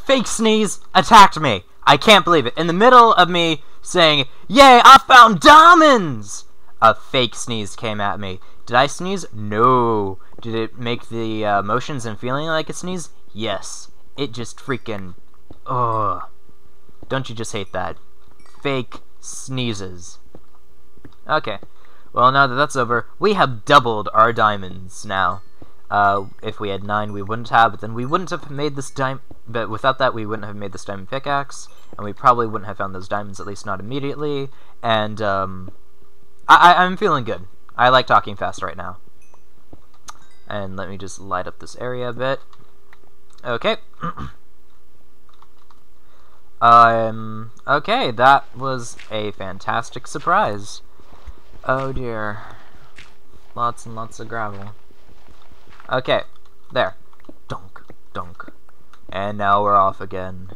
fake sneeze attacked me. I can't believe it. In the middle of me saying, "Yay, I found diamonds!" a fake sneeze came at me. Did I sneeze? No. Did it make the motions and feeling like a sneeze? Yes. It just freaking... Ugh. Don't you just hate that? Fake sneezes. Okay. Well, now that that's over, we have doubled our diamonds now. If we had 9, we wouldn't have, but then we wouldn't have made this diamond... But without that, we wouldn't have made this diamond pickaxe, and we probably wouldn't have found those diamonds, at least not immediately, and, I'm feeling good. I like talking fast right now. And let me just light up this area a bit. Okay. Okay, that was a fantastic surprise. Oh dear. Lots and lots of gravel. Okay, there. Dunk, dunk. And now we're off again.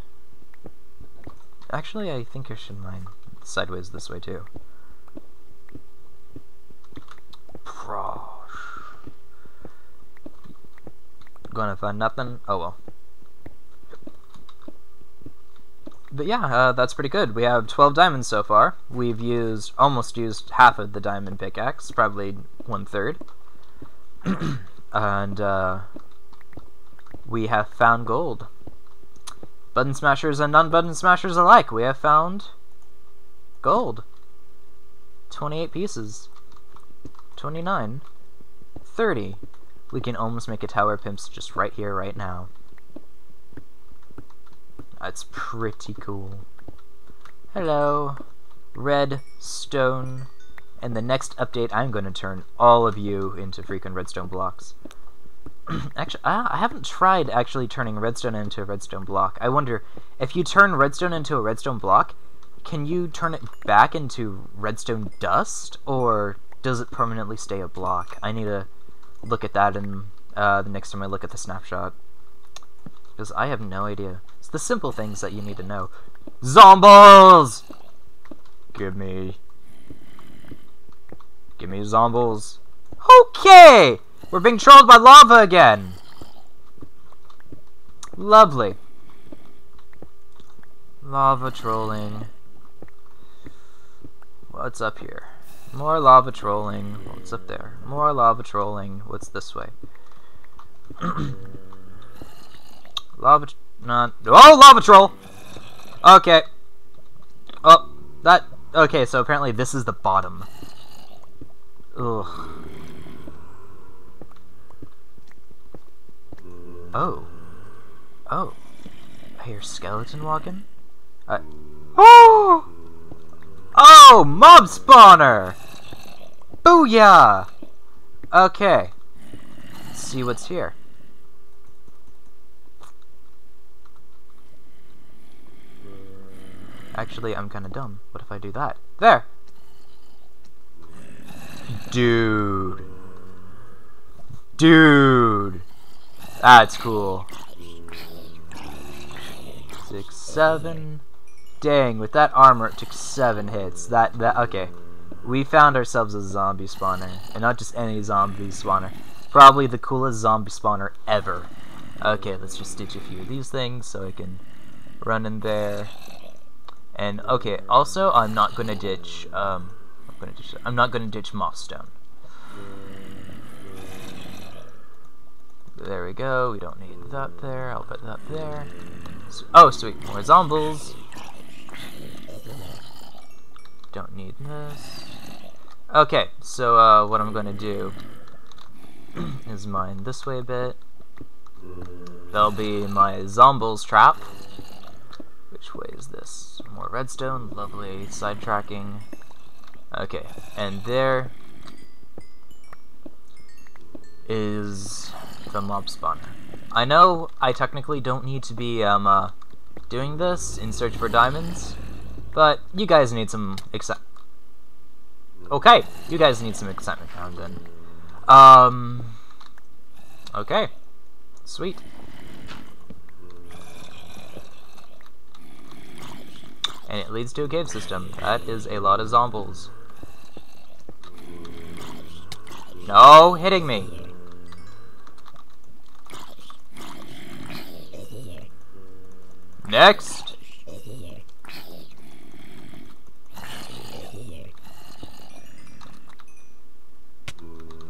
Actually, I think I should mine sideways this way too. Prosh. Gonna find nothing? Oh well. But yeah, that's pretty good. We have 12 diamonds so far. We've almost used half of the diamond pickaxe, probably 1/3. And we have found gold. Button smashers and non-button smashers alike, we have found gold. 28 pieces. 29. 30. We can almost make a tower pimps just right here, right now. That's pretty cool. Hello. Redstone. In the next update, I'm going to turn all of you into freaking redstone blocks. Actually, I haven't tried actually turning redstone into a redstone block. I wonder, if you turn redstone into a redstone block, can you turn it back into redstone dust? Or does it permanently stay a block? I need to look at that in the next time I look at the snapshot. Because I have no idea. It's the simple things that you need to know. Zombies! Give me zombies. Okay! We're being trolled by lava again! Lovely. Lava trolling. What's up here? More lava trolling. What's up there? More lava trolling. What's this way? Lava... Oh, lava troll! Okay. Oh, that... Okay, so apparently this is the bottom. Ugh. Oh. Oh. I hear skeleton walking? Oh! Oh! Mob spawner! Booyah! Okay. Let's see what's here. Actually, I'm kinda dumb. What if I do that? There! Dude. Dude! That's cool. 6, 7. Dang, with that armor it took 7 hits. Okay. We found ourselves a zombie spawner. And not just any zombie spawner. Probably the coolest zombie spawner ever. Okay, let's just ditch a few of these things so I can run in there. And okay, also I'm not gonna ditch I'm not gonna ditch moss stone. There we go, we don't need that there, I'll put that there. Oh sweet, more zombies. Don't need this. Okay, so what I'm gonna do is mine this way a bit. That'll be my zombies trap. Which way is this? More redstone, lovely, sidetracking. Okay, and there is the mob spawner. I know I technically don't need to be doing this in search for diamonds, but you guys need some excitement. Okay, you guys need some excitement now and then. Okay, sweet. And it leads to a cave system. That is a lot of zombies. No hitting me! Next!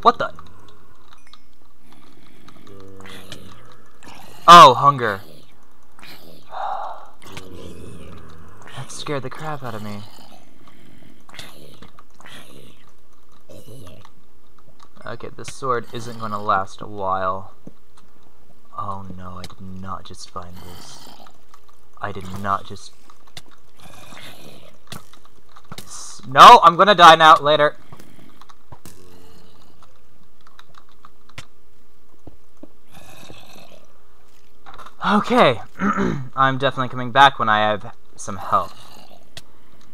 What the? Oh, hunger. That scared the crap out of me. Okay, this sword isn't going to last a while. Oh no, I did not just find this. I did not just... No, I'm gonna die now, later. Okay, I'm definitely coming back when I have some health.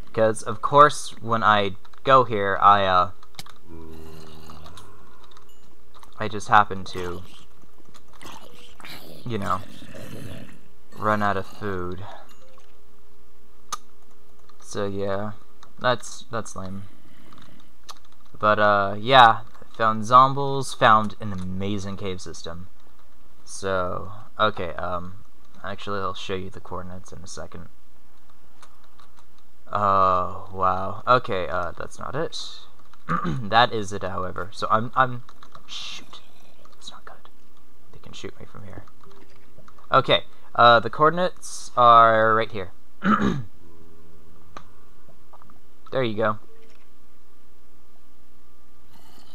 Because, of course, when I go here, I just happen to, you know, run out of food. So, yeah, that's lame. But, yeah, found zombies, found an amazing cave system. So, okay, actually I'll show you the coordinates in a second. Oh, wow. Okay, that's not it. That is it, however. So shoot. That's not good. They can shoot me from here. Okay, the coordinates are right here. There you go.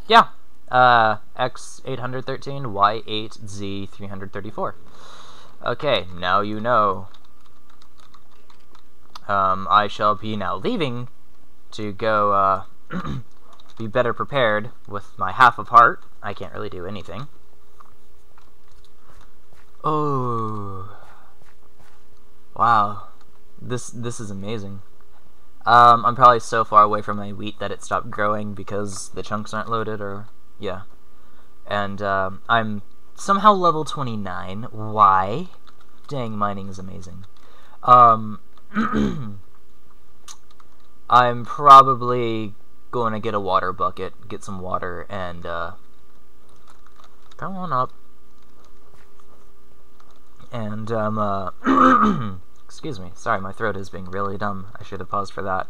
Yeah. X 813, Y 8, Z 334. Okay, now you know. I shall be now leaving to go be better prepared with my half of heart. I can't really do anything. Oh, wow, this is amazing. I'm probably so far away from my wheat that it stopped growing because the chunks aren't loaded, or yeah. And I'm somehow level 29. Why? Dang, mining is amazing. I'm probably going to get a water bucket, get some water, and come on up. And excuse me, sorry, my throat is being really dumb. I should have paused for that.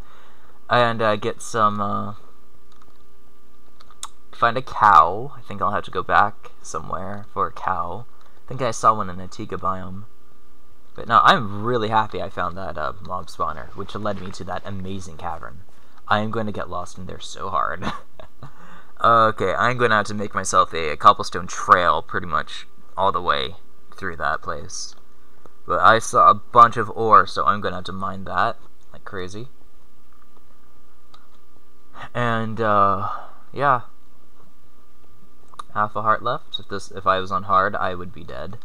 And get some find a cow. I think I'll have to go back somewhere for a cow. I think I saw one in a Tiga biome. But no, I'm really happy I found that mob spawner, which led me to that amazing cavern. I am going to get lost in there so hard. Okay, I'm going to have to make myself a cobblestone trail pretty much all the way through that place. But I saw a bunch of ore, so I'm going to have to mine that like crazy. And, yeah. Half a heart left. If I was on hard, I would be dead.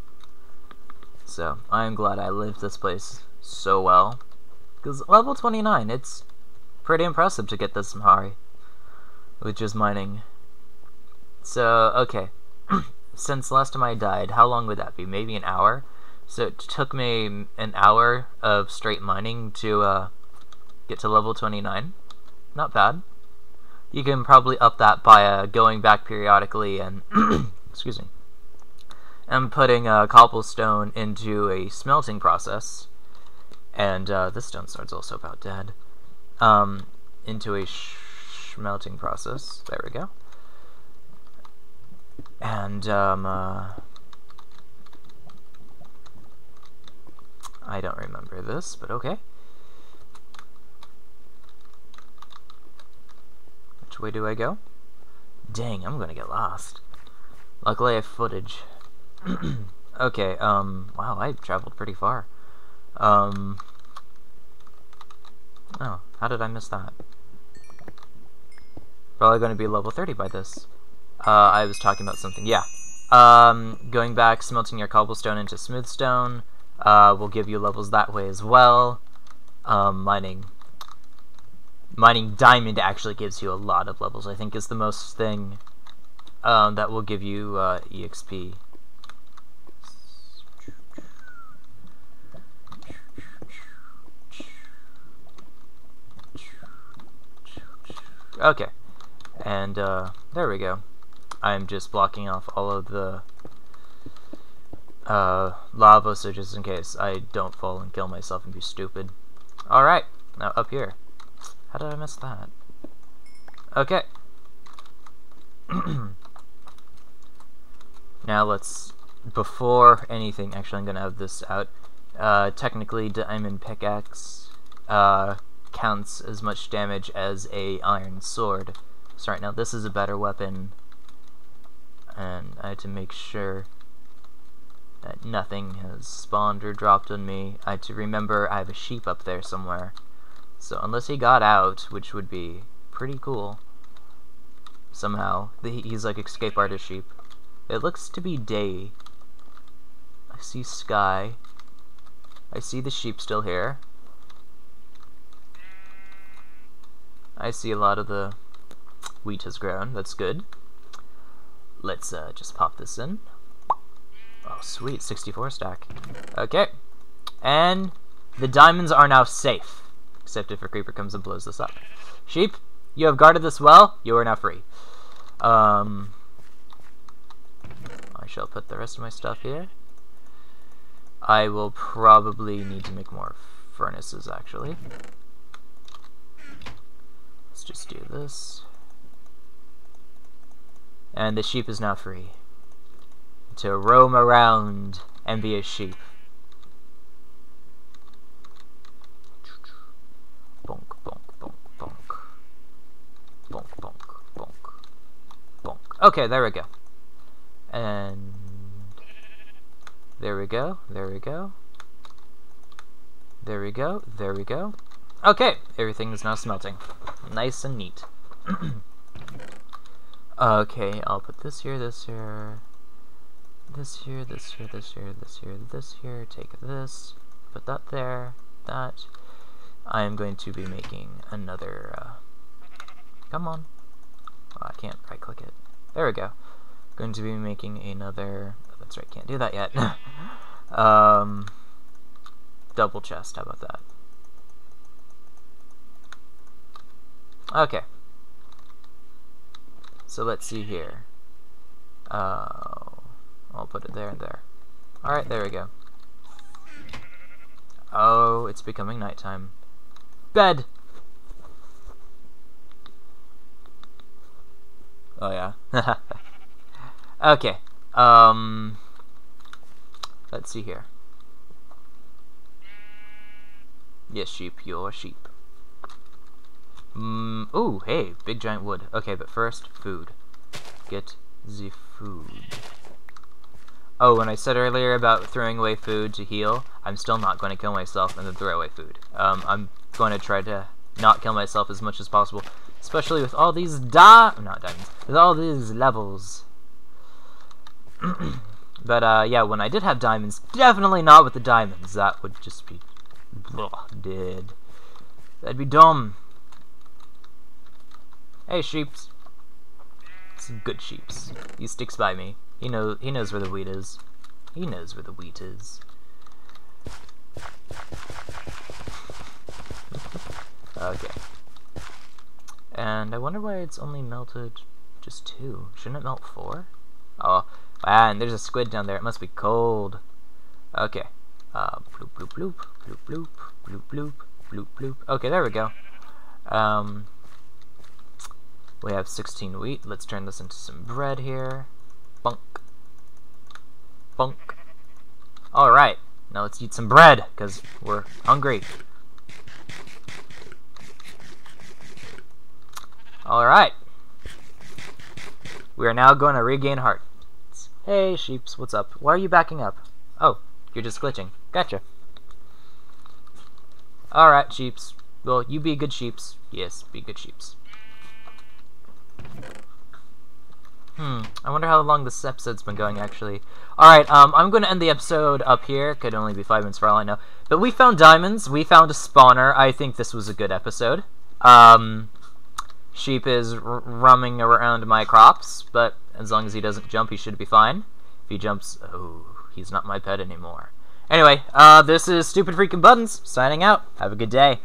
So, I'm glad I lived this place so well. Because level 29, it's pretty impressive to get this high with just mining. So, okay. Since last time I died, how long would that be? Maybe an hour? So it took me an hour of straight mining to get to level 29. Not bad. You can probably up that by going back periodically and excuse me, and putting cobblestone into a smelting process. And this stone sword's also about dead. Into a smelting process. There we go. And I don't remember this, but okay. Which way do I go? Dang, I'm gonna get lost. Luckily I have footage. Okay, wow, I traveled pretty far. Oh, how did I miss that? Probably gonna be level 30 by this. I was talking about something, yeah. Going back, smelting your cobblestone into smooth stone, will give you levels that way as well. Mining diamond actually gives you a lot of levels. I think is the most thing that will give you EXP. Okay, and there we go. I'm just blocking off all of the lava, so just in case I don't fall and kill myself and be stupid. Alright, now up here. How did I miss that? Okay. Now let's, before anything, actually I'm gonna have this out. Technically diamond pickaxe counts as much damage as a iron sword. So right now this is a better weapon, and I had to make sure that nothing has spawned or dropped on me. I had to remember I have a sheep up there somewhere. So unless he got out, which would be pretty cool, somehow, he's like escape artist sheep. It looks to be day. I see sky. I see the sheep still here. I see a lot of the wheat has grown. That's good. Let's just pop this in. Oh, sweet. 64 stack. Okay. And the diamonds are now safe. Except if a creeper comes and blows this up. Sheep, you have guarded this well. You are now free. I shall put the rest of my stuff here. I will probably need to make more furnaces, actually. Let's just do this. And the sheep is now free to roam around and be a sheep. Bonk, bonk, bonk, bonk. Bonk, bonk, bonk, bonk. Okay, there we go. And there we go, there we go. There we go, there we go. Okay, everything is now smelting. Nice and neat. Okay, I'll put this here, this here, this here, this here, this here, this here, this here, take this, put that there, that. I am going to be making another, come on. Oh, I can't right click it. There we go. Going to be making another, oh, that's right, can't do that yet. Double chest, how about that? Okay. So let's see here. I'll put it there and there. Alright, there we go. Oh, it's becoming nighttime. Bed! Oh yeah. Okay. Let's see here. Yes, sheep, you're sheep. Ooh, hey, big giant wood. Okay, but first, food. Get the food. Oh, when I said earlier about throwing away food to heal, I'm still not going to kill myself and then throw away food. I'm going to try to not kill myself as much as possible, especially with all these not diamonds, with all these levels. But, yeah, when I did have diamonds, definitely not with the diamonds. That would just be dead. That'd be dumb. Hey, sheeps. Some good sheeps. He sticks by me. He knows where the wheat is. He knows where the wheat is. Okay. And I wonder why it's only melted just 2. Shouldn't it melt 4? Oh, and there's a squid down there. It must be cold. Okay. Bloop, bloop, bloop, bloop, bloop, bloop, bloop, bloop, bloop. Okay, there we go. We have 16 wheat. Let's turn this into some bread here. Bunk. Bunk. Alright. Now let's eat some bread, because we're hungry. Alright. We are now going to regain hearts. Hey, sheeps, what's up? Why are you backing up? Oh, you're just glitching. Gotcha. Alright, sheeps. Well, you be good sheeps. Yes, be good sheeps. I wonder how long this episode's been going, actually. Alright, I'm going to end the episode up here. Could only be 5 minutes for all I know. But we found diamonds. We found a spawner. I think this was a good episode. Sheep is roaming around my crops, but as long as he doesn't jump, he should be fine. If he jumps, oh, he's not my pet anymore. Anyway, this is Stupid Freaking Buttons, signing out. Have a good day.